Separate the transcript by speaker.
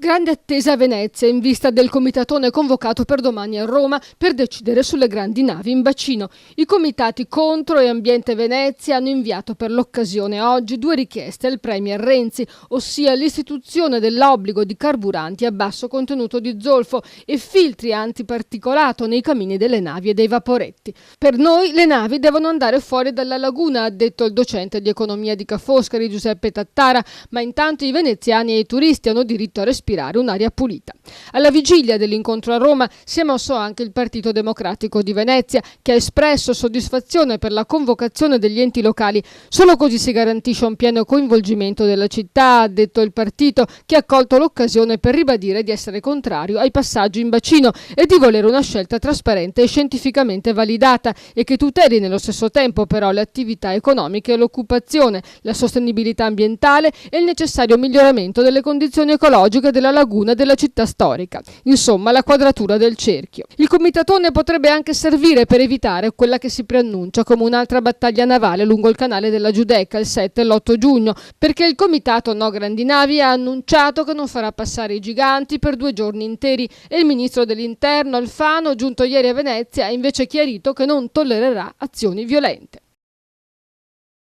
Speaker 1: Grande attesa a Venezia in vista del comitatone convocato per domani a Roma per decidere sulle grandi navi in bacino. I comitati Contro e Ambiente Venezia hanno inviato per l'occasione oggi 2 richieste al premier Renzi, ossia l'istituzione dell'obbligo di carburanti a basso contenuto di zolfo e filtri antiparticolato nei camini delle navi e dei vaporetti. Per noi le navi devono andare fuori dalla laguna, ha detto il docente di economia di Ca' Foscari Giuseppe Tattara, ma intanto i veneziani e i turisti hanno diritto a respirare un'aria pulita. Alla vigilia dell'incontro a Roma si è mosso anche il Partito Democratico di Venezia, che ha espresso soddisfazione per la convocazione degli enti locali. Solo così si garantisce un pieno coinvolgimento della città, ha detto il partito, che ha colto l'occasione per ribadire di essere contrario ai passaggi in bacino e di volere una scelta trasparente e scientificamente validata e che tuteli nello stesso tempo però le attività economiche e l'occupazione, la sostenibilità ambientale e il necessario miglioramento delle condizioni ecologiche della laguna della città storica. Insomma, la quadratura del cerchio. Il comitatone potrebbe anche servire per evitare quella che si preannuncia come un'altra battaglia navale lungo il canale della Giudecca il 7 e l'8 giugno, perché il comitato No Grandi Navi ha annunciato che non farà passare i giganti per 2 giorni interi e il ministro dell'Interno Alfano, giunto ieri a Venezia, ha invece chiarito che non tollererà azioni violente.